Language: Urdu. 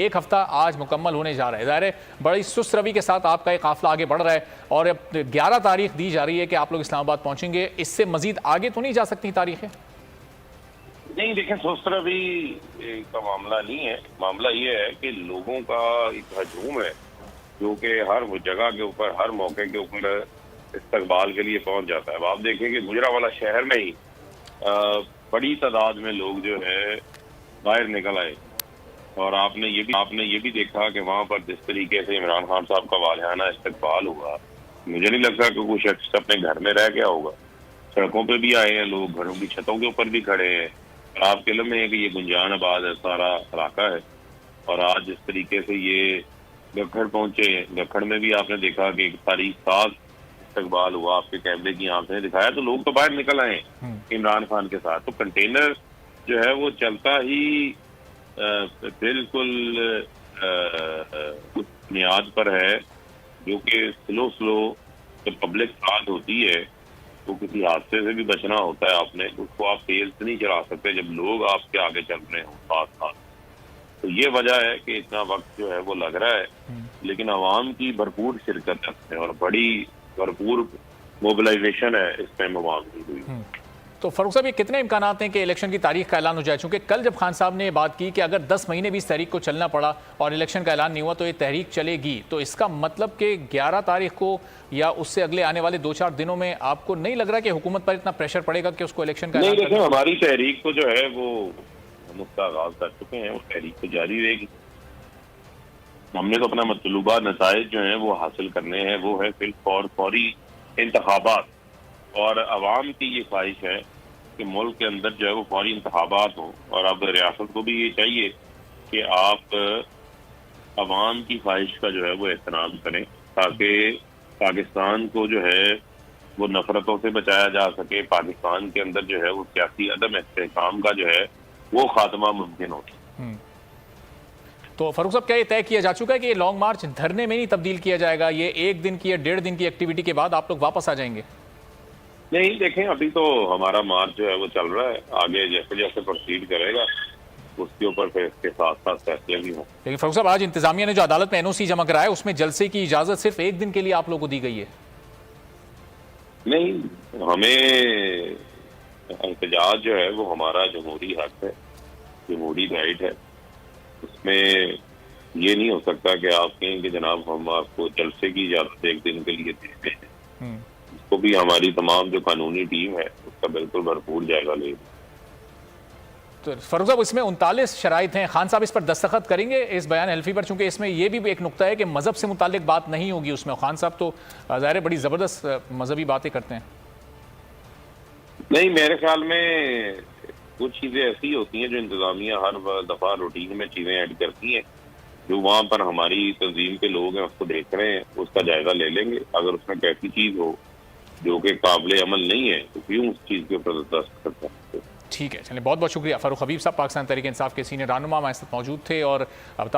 ایک ہفتہ آج مکمل ہونے جا رہا ہے. ظاہر ہے بڑی سست روی کے ساتھ آپ کا ایک قافلہ آگے بڑھ رہا ہے اور اب 11 تاریخ دی جا رہی ہے کہ آپ لوگ اسلام آباد پہنچیں گے. اس سے مزید آگے تو نہیں جا سکتی تاریخیں؟ نہیں دیکھیں، سست روی کا معاملہ نہیں ہے. معاملہ یہ ہے کہ لوگوں کا ایک ہجوم ہے جو کہ ہر جگہ کے اوپر، ہر موقع کے اوپر استقبال کے لیے پہنچ جاتا ہے. اب آپ دیکھیں کہ گجرانوالہ شہر میں ہی بڑی تعداد میں لوگ جو ہے باہر نکل آئے، اور آپ نے یہ بھی دیکھا کہ وہاں پر جس طریقے سے عمران خان صاحب کا والہانہ استقبال ہوا. مجھے نہیں لگتا کہ کوئی شخص اپنے گھر میں رہ گیا ہوگا. سڑکوں پہ بھی آئے ہیں لوگ، گھروں کی چھتوں کے اوپر بھی کھڑے ہیں. اور آپ کے علم میں ہے کہ یہ گنجان آباد سارا علاقہ ہے، اور آج جس طریقے سے یہ گکھڑ پہنچے، گکھڑ میں بھی آپ نے دیکھا کہ ایک تاریخ ساز استقبال ہوا. آپ کے کیمرے کی آنکھ نے دکھایا تو لوگ تو باہر نکل آئے عمران خان کے ساتھ. تو کنٹینر جو ہے وہ چلتا ہی بالکل اس بنیاد پر ہے جو کہ سلو جب پبلک ساتھ ہوتی ہے تو کسی حادثے سے بھی بچنا ہوتا ہے. آپ نے اس کو آپ تیز سے نہیں چلا سکتے جب لوگ آپ کے آگے چل رہے ہوں ساتھ. تو یہ وجہ ہے کہ اتنا وقت جو ہے وہ لگ رہا ہے، لیکن عوام کی بھرپور شرکت ہے اور بڑی بھرپور موبلائزیشن ہے اس ٹائم عوام کی ہوئی. تو فاروق صاحب، یہ کتنے امکانات ہیں کہ الیکشن کی تاریخ کا اعلان ہو جائے؟ چونکہ کل جب خان صاحب نے یہ بات کی کہ اگر 10 مہینے بھی اس تحریک کو چلنا پڑا اور الیکشن کا اعلان نہیں ہوا تو یہ تحریک چلے گی، تو اس کا مطلب کہ 11 تاریخ کو یا اس سے اگلے آنے والے 2-4 دنوں میں آپ کو نہیں لگ رہا کہ حکومت پر اتنا پریشر پڑے گا کہ اس کو الیکشن کا اعلان نہیں؟ دیکھیں، ہماری تحریک کو جو ہے وہ ہم اس کا آغاز کر چکے ہیں، وہ تحریک تو جاری رہے گی. ہم نے تو اپنا مطلوبہ نتائج جو ہیں وہ حاصل کرنے ہیں، وہ ہے فوری انتخابات. اور عوام کی یہ خواہش ہے کہ ملک کے اندر جو ہے وہ فوری انتخابات ہوں. اور اب ریاست کو بھی یہ چاہیے کہ آپ عوام کی خواہش کا جو ہے وہ احترام کریں تاکہ پاکستان کو جو ہے وہ نفرتوں سے بچایا جا سکے. پاکستان کے اندر جو ہے وہ سیاسی عدم استحکام کا جو ہے وہ خاتمہ ممکن ہو. تو فاروق صاحب، کیا یہ طے کیا جا چکا ہے کہ یہ لانگ مارچ دھرنے میں نہیں تبدیل کیا جائے گا؟ یہ 1 دن کی یا 1.5 دن کی ایکٹیویٹی کے بعد آپ لوگ واپس آ جائیں گے؟ نہیں دیکھیں، ابھی تو ہمارا مارچ جو ہے وہ چل رہا ہے. آگے جیسے جیسے پروسیڈ کرے گا اس کے اوپر پھر اس کے ساتھ فیصلے بھی ہوں. لیکن فاروق صاحب، آج انتظامیہ نے جو عدالت میں NOC جمع کرایا اس میں جلسے کی اجازت صرف 1 دن کے لیے آپ لوگوں کو دی گئی ہے. نہیں، ہمیں احتجاج جو ہے وہ ہمارا جمہوری حق ہے، جمہوری رائٹ ہے. اس میں یہ نہیں ہو سکتا کہ آپ کہیں کہ جناب ہم آپ کو جلسے کی اجازت 1 دن کے لیے دیتے ہیں. اس کو بھی ہماری تمام جو قانونی ٹیم ہے اس کا بالکل بھرپور جائزہ لے. تو فاروق صاحب، اس میں 39 شرائط ہیں. خان صاحب اس پر دستخط کریں گے اس بیان حلفی پر؟ چونکہ اس میں یہ بھی ایک نقطہ ہے کہ مذہب سے متعلق بات نہیں ہوگی اس میں. خان صاحب تو ظاہر بڑی زبردست مذہبی باتیں کرتے ہیں. نہیں، میرے خیال میں کچھ چیزیں ایسی ہوتی ہیں جو انتظامیہ ہر دفعہ روٹین میں چیزیں ایڈ کرتی ہیں، جو وہاں پر ہماری تنظیم کے لوگ ہیں اس کو دیکھ رہے ہیں، اس کا جائزہ لے لیں گے. اگر اس میں ایسی چیز ہو جو کہ قابل عمل نہیں ہے تو کیوں اس چیز کے اوپر دستخط کرتے ہیں. ٹھیک ہے، چلیں، بہت بہت شکریہ. فاروق حبیب صاحب پاکستان تحریک انصاف کے سینئر رہنما ہمارے ساتھ موجود تھے. اور اب